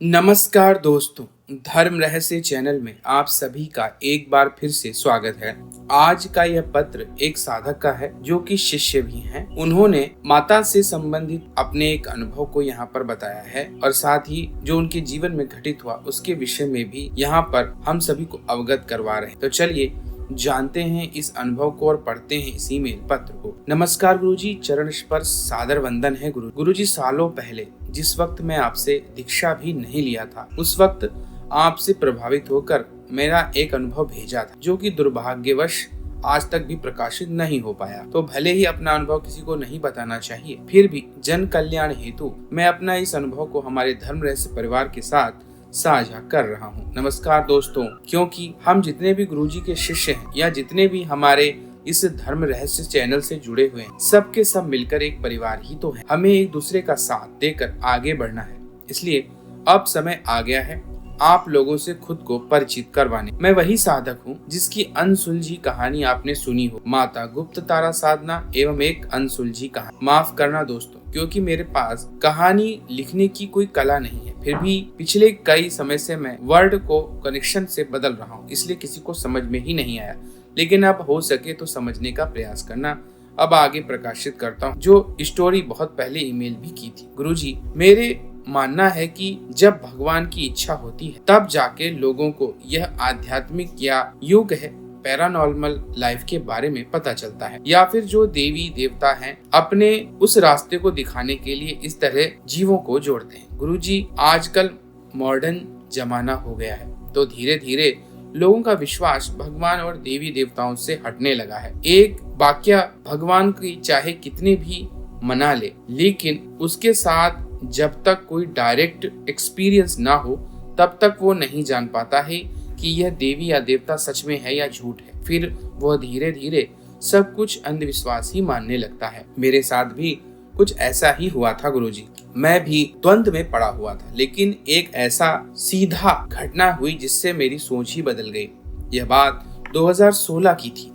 नमस्कार दोस्तों, धर्म रहस्य चैनल में आप सभी का एक बार फिर से स्वागत है। आज का यह पत्र एक साधक का है जो कि शिष्य भी हैं। उन्होंने माता से संबंधित अपने एक अनुभव को यहाँ पर बताया है और साथ ही जो उनके जीवन में घटित हुआ उसके विषय में भी यहाँ पर हम सभी को अवगत करवा रहे हैं। तो चलिए जानते हैं इस अनुभव को और पढ़ते हैं इस ईमेल पत्र को। नमस्कार गुरुजी, चरण स्पर्श सादर वंदन है। गुरुजी, सालों पहले जिस वक्त मैं आपसे दीक्षा भी नहीं लिया था, उस वक्त आपसे प्रभावित होकर मेरा एक अनुभव भेजा था जो कि दुर्भाग्यवश आज तक भी प्रकाशित नहीं हो पाया। तो भले ही अपना अनुभव किसी को नहीं बताना चाहिए, फिर भी जन कल्याण हेतु मैं अपना इस अनुभव को हमारे धर्म रहस्य परिवार के साथ साझा कर रहा हूँ। नमस्कार दोस्तों, क्योंकि हम जितने भी गुरुजी के शिष्य हैं या जितने भी हमारे इस धर्म रहस्य चैनल से जुड़े हुए हैं, सबके सब मिलकर एक परिवार ही तो है। हमें एक दूसरे का साथ देकर आगे बढ़ना है। इसलिए अब समय आ गया है आप लोगों से खुद को परिचित करवाने। मैं वही साधक हूँ जिसकी अनसुलझी कहानी आपने सुनी हो, माता गुप्त तारा साधना एवं एक अनसुलझी कहानी। माफ करना दोस्तों, क्योंकि मेरे पास कहानी लिखने की कोई कला नहीं है। फिर भी पिछले कई समय से मैं वर्ड को कनेक्शन से बदल रहा हूँ, इसलिए किसी को समझ में ही नहीं आया। लेकिन अब हो सके तो समझने का प्रयास करना। अब आगे प्रकाशित करता हूँ जो स्टोरी बहुत पहले ईमेल भी की थी। गुरुजी, मेरे मानना है कि जब भगवान की इच्छा होती है तब जाके लोगों को यह आध्यात्मिक या युग है पैरानॉर्मल लाइफ के बारे में पता चलता है, या फिर जो देवी देवता हैं अपने उस रास्ते को दिखाने के लिए इस तरह जीवों को जोड़ते हैं। गुरुजी, आजकल मॉडर्न जमाना हो गया है तो धीरे धीरे लोगों का विश्वास भगवान और देवी देवताओं से हटने लगा है। एक वाक्य भगवान की चाहे कितने भी मना ले, लेकिन उसके साथ जब तक कोई डायरेक्ट एक्सपीरियंस ना हो तब तक वो नहीं जान पाता है कि यह देवी या देवता सच में है या झूठ है। फिर वह धीरे धीरे सब कुछ अंधविश्वास ही मानने लगता है। मेरे साथ भी कुछ ऐसा ही हुआ था गुरुजी। मैं भी द्वंद में पड़ा हुआ था, लेकिन एक ऐसा सीधा घटना हुई जिससे मेरी सोच ही बदल गई। यह बात 2016 की थी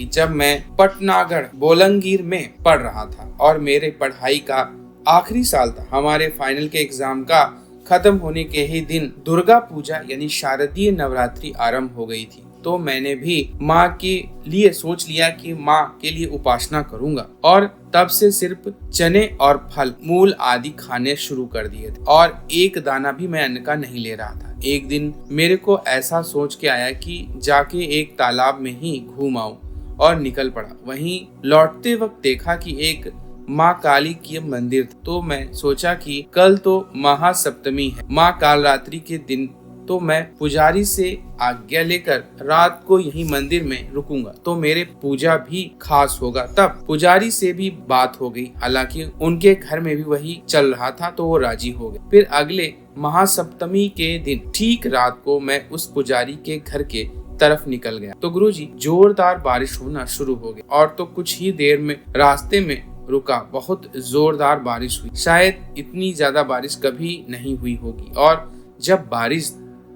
जब मैं पटनागढ़ बोलंगीर में पढ़ रहा था और मेरे पढ़ाई का आखिरी साल था। हमारे फाइनल के एग्जाम का खत्म होने के ही दिन दुर्गा पूजा यानी शारदीय नवरात्रि आरंभ हो गई थी। तो मैंने भी माँ के लिए सोच लिया कि माँ के लिए उपासना करूंगा और तब से सिर्फ चने और फल मूल आदि खाने शुरू कर दिए थे और एक दाना भी मैं अन्न का नहीं ले रहा था। एक दिन मेरे को ऐसा सोच के आया कि जाके एक तालाब में ही घूम आऊं और निकल पड़ा। वहीं लौटते वक्त देखा कि एक माँ काली की मंदिर था। तो मैं सोचा कि कल तो महासप्तमी है, माँ कालरात्रि के दिन, तो मैं पुजारी से आज्ञा लेकर रात को यही मंदिर में रुकूंगा तो मेरे पूजा भी खास होगा। तब पुजारी से भी बात हो गई, हालांकि उनके घर में भी वही चल रहा था तो वो राजी हो गए। फिर अगले महासप्तमी के दिन ठीक रात को मैं उस पुजारी के घर के तरफ निकल गया तो गुरुजी जोरदार बारिश होना शुरू हो गई और तो कुछ ही देर में रास्ते में रुका। बहुत जोरदार बारिश हुई, शायद इतनी ज्यादा बारिश कभी नहीं हुई होगी। और जब बारिश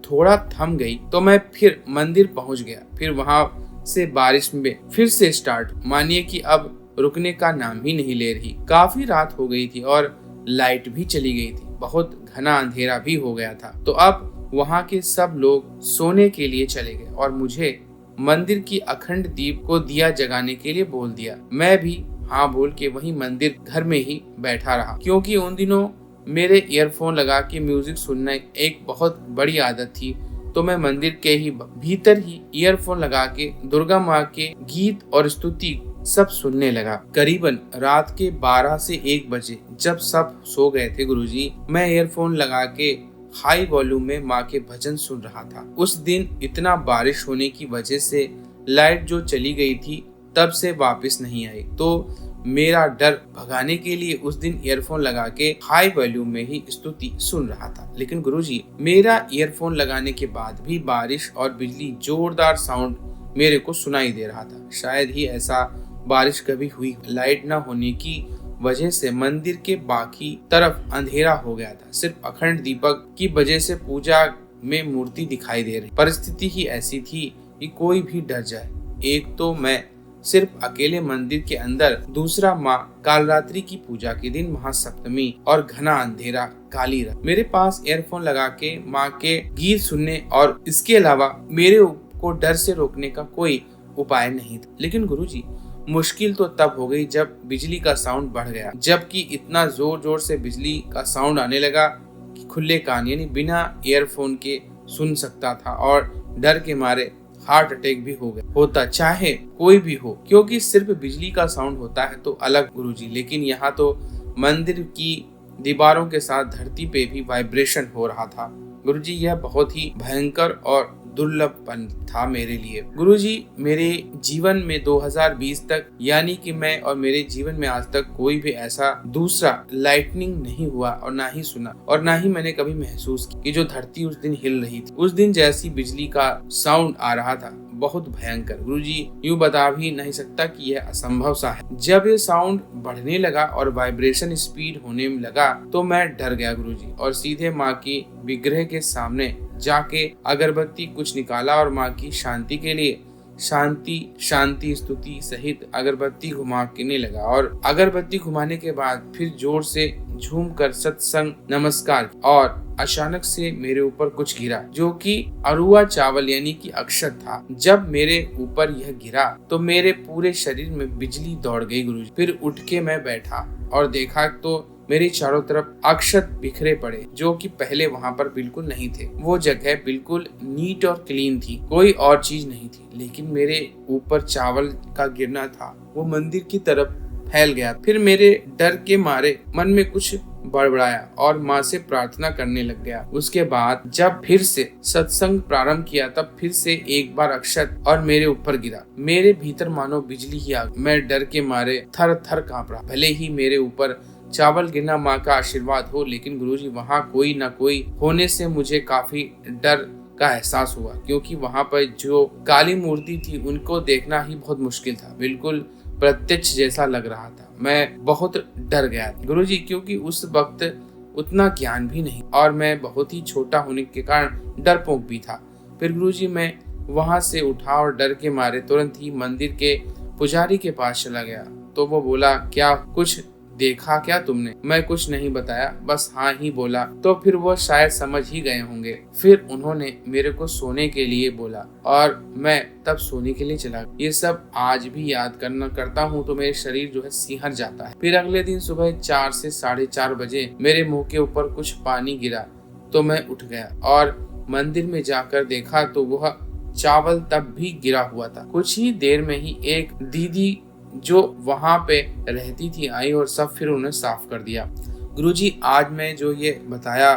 थोड़ा थम गई तो मैं फिर मंदिर पहुंच गया। फिर वहां से बारिश में फिर से स्टार्ट, मानिए कि अब रुकने का नाम ही नहीं ले रही। काफी रात हो गई थी और लाइट भी चली गई थी, बहुत घना अंधेरा भी हो गया था। तो अब वहां के सब लोग सोने के लिए चले गए और मुझे मंदिर की अखंड दीप को दिया जगाने के लिए बोल दिया। मैं भी हाँ बोल के वही मंदिर घर में ही बैठा रहा, क्योंकि उन दिनों मेरे ईयरफोन लगा के म्यूजिक सुनना एक बहुत बड़ी आदत थी। तो मैं मंदिर के ही भीतर ही ईयरफोन लगा के दुर्गा माँ के गीत और स्तुति सब सुनने लगा। करीबन रात के 12 से 1 बजे जब सब सो गए थे गुरुजी, मैं ईयरफोन लगा के हाई वॉल्यूम में माँ के भजन सुन रहा था। उस दिन इतना बारिश होने की वजह से लाइट जो चली गई थी तब से वापस नहीं आई, तो मेरा डर भगाने के लिए उस दिन ईयरफोन लगा के हाई वॉल्यूम में ही स्तुति सुन रहा था। लेकिन गुरुजी, मेरा ईयरफोन लगाने के बाद भी बारिश और बिजली जोरदार साउंड मेरे को सुनाई दे रहा था। शायद ही ऐसा बारिश कभी हुई। लाइट न होने की वजह से मंदिर के बाकी तरफ अंधेरा हो गया था। सिर्फ अखंड दीपक की वजह से पूजा में मूर्ति दिखाई दे रही। परिस्थिति ही ऐसी थी कि कोई भी डर जाए। एक तो मैं सिर्फ अकेले मंदिर के अंदर, दूसरा माँ कालरात्रि की पूजा के दिन महासप्तमी और घना अंधेरा काली रात। मेरे पास ईयरफोन लगा के माँ के गीत सुनने और इसके अलावा मेरे को डर से रोकने का कोई उपाय नहीं था। लेकिन गुरुजी, मुश्किल तो तब हो गई जब बिजली का साउंड बढ़ गया, जबकि इतना जोर जोर से बिजली का साउंड आने लगा कि खुले कान यानी बिना ईयरफोन के सुन सकता था और डर के मारे हार्ट अटैक भी हो गया होता, चाहे कोई भी हो, क्योंकि सिर्फ बिजली का साउंड होता है तो अलग गुरुजी, लेकिन यहाँ तो मंदिर की दीवारों के साथ धरती पे भी वाइब्रेशन हो रहा था। गुरुजी, यह बहुत ही भयंकर और दुर्लभपन था मेरे लिए। गुरुजी, मेरे जीवन में 2020 तक यानी कि मैं और मेरे जीवन में आज तक कोई भी ऐसा दूसरा लाइटनिंग नहीं हुआ और ना ही सुना और ना ही मैंने कभी महसूस किया कि जो धरती उस दिन हिल रही थी। उस दिन जैसी बिजली का साउंड आ रहा था, बहुत भयंकर। गुरुजी, यूँ बता भी नहीं सकता कि यह असंभव सा है। जब ये साउंड बढ़ने लगा और वाइब्रेशन स्पीड होने लगा तो मैं डर गया गुरुजी, और सीधे माँ की विग्रह के सामने जाके अगरबत्ती कुछ निकाला और माँ की शांति के लिए शांति शांति स्तुति सहित अगरबत्ती घुमाने लगा। और अगरबत्ती घुमाने के बाद फिर जोर से झूम कर सत्संग नमस्कार, और अचानक से मेरे ऊपर कुछ गिरा जो कि अरुआ चावल यानी कि अक्षत था। जब मेरे ऊपर यह गिरा तो मेरे पूरे शरीर में बिजली दौड़ गई गुरुजी। फिर उठ के मैं बैठा और देखा तो मेरे चारों तरफ अक्षत बिखरे पड़े जो कि पहले वहां पर बिल्कुल नहीं थे। वो जगह बिल्कुल नीट और क्लीन थी, कोई और चीज नहीं थी, लेकिन मेरे ऊपर चावल का गिरना था वो मंदिर की तरफ फैल गया। फिर मेरे डर के मारे मन में कुछ बड़बड़ाया और माँ से प्रार्थना करने लग गया। उसके बाद जब फिर से सत्संग प्रारंभ किया तब फिर से एक बार अक्षत और मेरे ऊपर गिरा। मेरे भीतर मानो बिजली ही आ गई। मैं डर के मारे थर थर कांप रहा। भले ही मेरे ऊपर चावल गिरना माँ का आशीर्वाद हो, लेकिन गुरुजी वहाँ कोई न कोई होने से मुझे काफी डर का एहसास हुआ, क्योंकि वहाँ पर जो काली मूर्ति थी उनको देखना ही बहुत मुश्किल था। बिल्कुल प्रत्यक्ष जैसा लग रहा था। मैं बहुत डर गया गुरुजी, क्योंकि उस वक्त उतना ज्ञान भी नहीं और मैं बहुत ही छोटा होने के कारण डरपोक भी था। फिर गुरुजी, मैं वहाँ से उठा और डर के मारे तुरंत ही मंदिर के पुजारी के पास चला गया। तो वो बोला, क्या कुछ देखा क्या तुमने? मैं कुछ नहीं बताया, बस हाँ ही बोला। तो फिर वो शायद समझ ही गए होंगे। फिर उन्होंने मेरे को सोने के लिए बोला और मैं तब सोने के लिए चला। ये सब आज भी याद करता हूँ तो मेरे शरीर जो है सिहर जाता है। फिर अगले दिन सुबह 4 से 4:30 बजे मेरे मुंह के ऊपर कुछ पानी गिरा तो मैं उठ गया और मंदिर में जाकर देखा तो वह चावल तब भी गिरा हुआ था। कुछ ही देर में ही एक दीदी जो वहां पे रहती थी आई और सब फिर उन्हें साफ कर दिया। गुरुजी, आज मैं जो ये बताया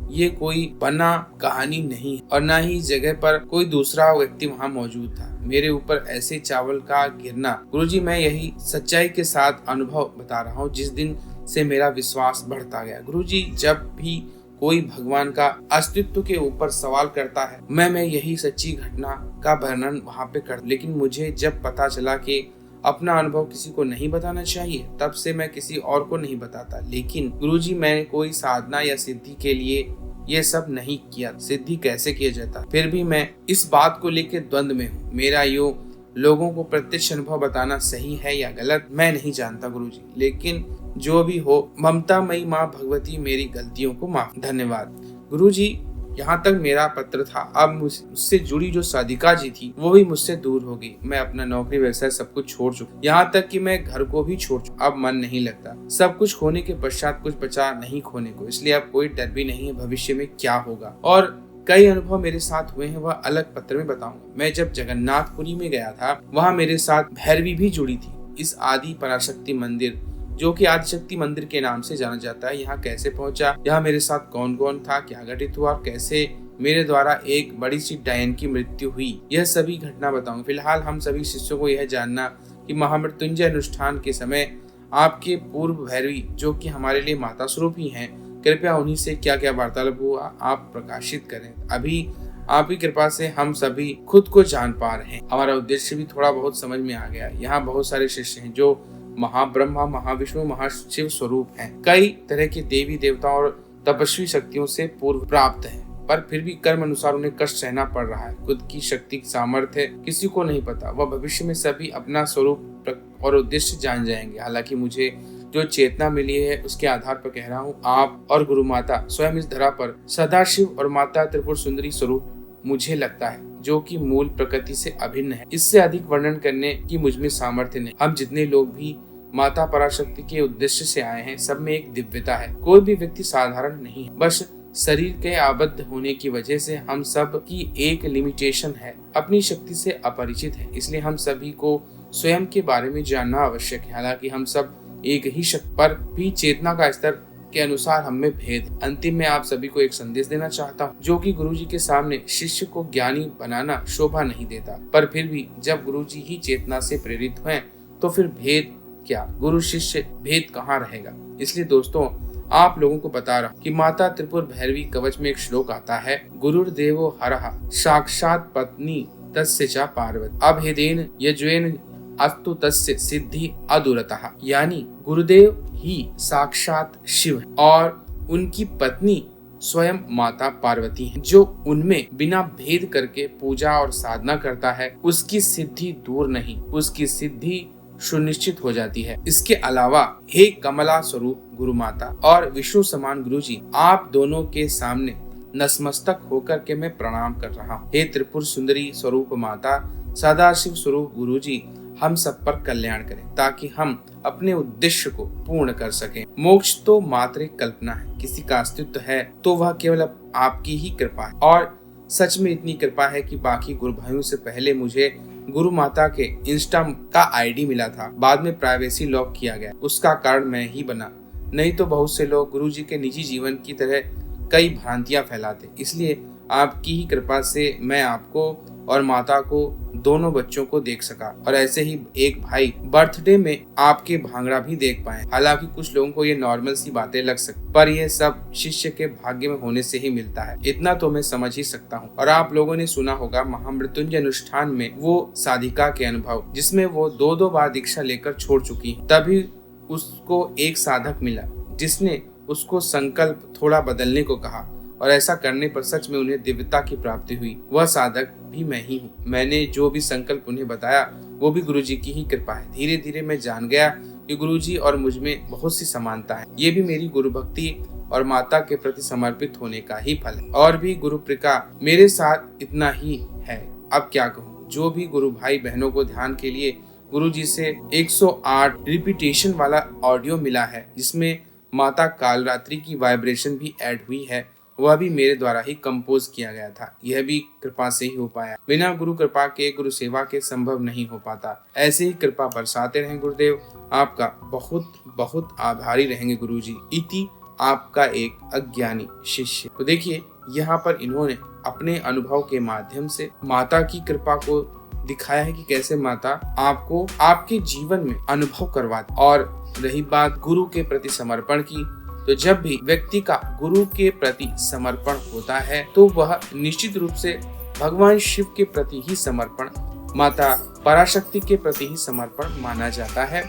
ये कोई बना कहानी नहीं और ना ही जगह पर कोई दूसरा व्यक्ति वहां मौजूद था। मेरे ऊपर ऐसे चावल का गिरना, गुरुजी, मैं यही सच्चाई के साथ अनुभव बता रहा हूँ जिस दिन से मेरा विश्वास बढ़ता गया। गुरुजी, जब भी कोई भगवान का अस्तित्व के ऊपर सवाल करता है मैं यही सच्ची घटना का वर्णन वहां पे कर, लेकिन मुझे जब पता चला कि अपना अनुभव किसी को नहीं बताना चाहिए तब से मैं किसी और को नहीं बताता। लेकिन गुरुजी, मैंने कोई साधना या सिद्धि के लिए ये सब नहीं किया। सिद्धि कैसे किया जाता, फिर भी मैं इस बात को लेकर द्वंद्व में हूँ। मेरा यूं लोगों को प्रत्यक्ष अनुभव बताना सही है या गलत मैं नहीं जानता गुरुजी, लेकिन जो भी हो, ममतामयी माँ भगवती मेरी गलतियों को माफ। धन्यवाद गुरुजी। यहाँ तक मेरा पत्र था। अब मुझसे जुड़ी जो साधिका जी थी वो भी मुझसे दूर हो गई। मैं अपना नौकरी व्यवसाय सब कुछ छोड़ चुका, यहाँ तक कि मैं घर को भी छोड़ चुका। अब मन नहीं लगता। सब कुछ खोने के पश्चात कुछ बचा नहीं खोने को, इसलिए अब कोई डर भी नहीं है भविष्य में क्या होगा। और कई अनुभव मेरे साथ हुए हैं, वह अलग पत्र में बताऊंगा। मैं जब जगन्नाथपुरी में गया था वहाँ मेरे साथ भैरवी भी जुड़ी थी। इस आदि पराशक्ति मंदिर जो कि आदिशक्ति मंदिर के नाम से जाना जाता है, यहाँ कैसे पहुंचा, यहाँ मेरे साथ कौन कौन था, क्या घटित हुआ और कैसे मेरे द्वारा एक बड़ी सी डायन की मृत्यु हुई, यह सभी घटना बताऊंगा। फिलहाल हम सभी शिष्यों को यह जानना कि महामृत्युंजय अनुष्ठान के समय आपके पूर्व भैरवी जो कि हमारे लिए माता स्वरूप ही हैं, कृपया उन्हीं से क्या क्या वार्तालाप हुआ आप प्रकाशित करें। अभी आपकी कृपा से हम सभी खुद को जान पा रहे हैं। हमारा उद्देश्य भी थोड़ा बहुत समझ में आ गया। यहाँ बहुत सारे शिष्य हैं जो महाब्रह्मा, महाविष्णु, महाशिव स्वरूप हैं। कई तरह के देवी देवताओं और तपस्वी शक्तियों से पूर्व प्राप्त हैं। पर फिर भी कर्म अनुसार उन्हें कष्ट सहना पड़ रहा है। खुद की शक्ति सामर्थ्य किसी को नहीं पता। वह भविष्य में सभी अपना स्वरूप और उद्देश्य जान जाएंगे। हालांकि मुझे जो चेतना मिली है उसके आधार पर कह रहा हूँ, आप और गुरु माता स्वयं इस धरा पर सदाशिव और माता त्रिपुर सुंदरी स्वरूप मुझे लगता है, जो कि मूल प्रकृति से अभिन्न है। इससे अधिक वर्णन करने की मुझमें सामर्थ्य नहीं। हम जितने लोग भी माता पराशक्ति के उद्देश्य से आए हैं, सब में एक दिव्यता है। कोई भी व्यक्ति साधारण नहीं है। बस शरीर के आबद्ध होने की वजह से हम सब की एक लिमिटेशन है, अपनी शक्ति से अपरिचित है। इसलिए हम सभी को स्वयं के बारे में जानना आवश्यक है। हालांकि हम सब एक ही शक्ति पर भी चेतना का स्तर के अनुसार हम में भेद। अंतिम में आप सभी को एक संदेश देना चाहता हूँ, जो कि गुरुजी के सामने शिष्य को ज्ञानी बनाना शोभा नहीं देता, पर फिर भी जब गुरुजी ही चेतना से प्रेरित हुए तो फिर भेद क्या, गुरु शिष्य भेद कहाँ रहेगा। इसलिए दोस्तों, आप लोगों को बता रहा हूँ कि माता त्रिपुर भैरवी कवच में एक श्लोक आता है, गुरुर्देवो हरः साक्षात पत्नी तस्य च पार्वती अभेदेन यज्वेन अस्तु तस्य सिद्धि अदूरतः। यानी गुरुदेव ही साक्षात शिव है और उनकी पत्नी स्वयं माता पार्वती है। जो उनमें बिना भेद करके पूजा और साधना करता है, उसकी सिद्धि दूर नहीं, उसकी सिद्धि सुनिश्चित हो जाती है। इसके अलावा हे कमला स्वरूप गुरु माता और विष्णु समान गुरुजी, आप दोनों के सामने नतमस्तक होकर के मैं प्रणाम कर रहा हूँ। हे त्रिपुर सुंदरी स्वरूप माता, सदाशिव स्वरूप गुरुजी, हम सब पर कल्याण करें ताकि हम अपने उद्देश्य को पूर्ण कर सकें। मोक्ष तो मात्र एक कल्पना है, किसी का अस्तित्व है तो वह केवल आपकी ही कृपा है। और सच में इतनी कृपा है कि बाकी गुरु भाइयों से पहले मुझे गुरु माता के इंस्टा का आईडी मिला था, बाद में प्राइवेसी लॉक किया गया। उसका कारण मैं ही बना, नहीं तो बहुत से लोग गुरुजी के निजी जीवन की तरह कई भ्रांतियां फैलाते। इसलिए आपकी ही कृपा से मैं आपको और माता को, दोनों बच्चों को देख सका, और ऐसे ही एक भाई बर्थडे में आपके भांगड़ा भी देख पाए। हालांकि कुछ लोगों को ये नॉर्मल सी बातें लग सकती, पर यह सब शिष्य के भाग्य में होने से ही मिलता है, इतना तो मैं समझ ही सकता हूँ। और आप लोगों ने सुना होगा महामृत्युंजय अनुष्ठान में वो साधिका के अनुभव, जिसमें वो 2-2 बार दीक्षा लेकर छोड़ चुकी है। तभी उसको एक साधक मिला जिसने उसको संकल्प थोड़ा बदलने को कहा, और ऐसा करने पर सच में उन्हें दिव्यता की प्राप्ति हुई। वह साधक भी मैं ही हूँ। मैंने जो भी संकल्प उन्हें बताया वो भी गुरुजी की ही कृपा है। धीरे धीरे मैं जान गया कि गुरुजी और मुझ में बहुत सी समानता है। ये भी मेरी गुरु भक्ति और माता के प्रति समर्पित होने का ही फल है। और भी गुरु कृपा मेरे साथ इतना ही है, अब क्या कहूँ। जो भी गुरु भाई बहनों को ध्यान के लिए गुरुजी से 108 रिपीटेशन वाला ऑडियो मिला है, जिसमें माता कालरात्रि की वाइब्रेशन भी ऐड हुई है, वह भी मेरे द्वारा ही कंपोज किया गया था। यह भी कृपा से ही हो पाया। बिना गुरु कृपा के गुरु सेवा के संभव नहीं हो पाता। ऐसे ही कृपा बरसाते रहें गुरुदेव। आपका बहुत बहुत आभारी रहेंगे गुरुजी। इति आपका एक अज्ञानी शिष्य। तो देखिए, यहाँ पर इन्होंने अपने अनुभव के माध्यम से माता की कृपा को दिखाया है कि कैसे माता आपको आपके जीवन में अनुभव करवाती। और रही बात गुरु के प्रति समर्पण की, तो जब भी व्यक्ति का गुरु के प्रति समर्पण होता है तो वह निश्चित रूप से भगवान शिव के प्रति ही समर्पण, माता पराशक्ति के प्रति ही समर्पण माना जाता है।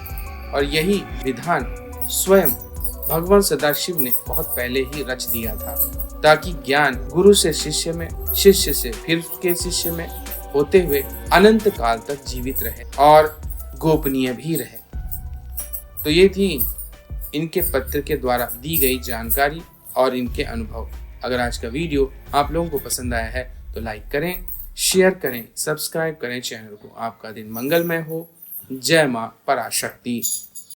और यही विधान स्वयं भगवान सदाशिव ने बहुत पहले ही रच दिया था, ताकि ज्ञान गुरु से शिष्य में, शिष्य से फिर उसके शिष्य में होते हुए अनंत काल तक जीवित रहे और गोपनीय भी रहे। तो ये थी इनके पत्र के द्वारा दी गई जानकारी और इनके अनुभव। अगर आज का वीडियो आप लोगों को पसंद आया है तो लाइक करें, शेयर करें, सब्सक्राइब करें चैनल को। आपका दिन मंगलमय हो। जय मां पराशक्ति।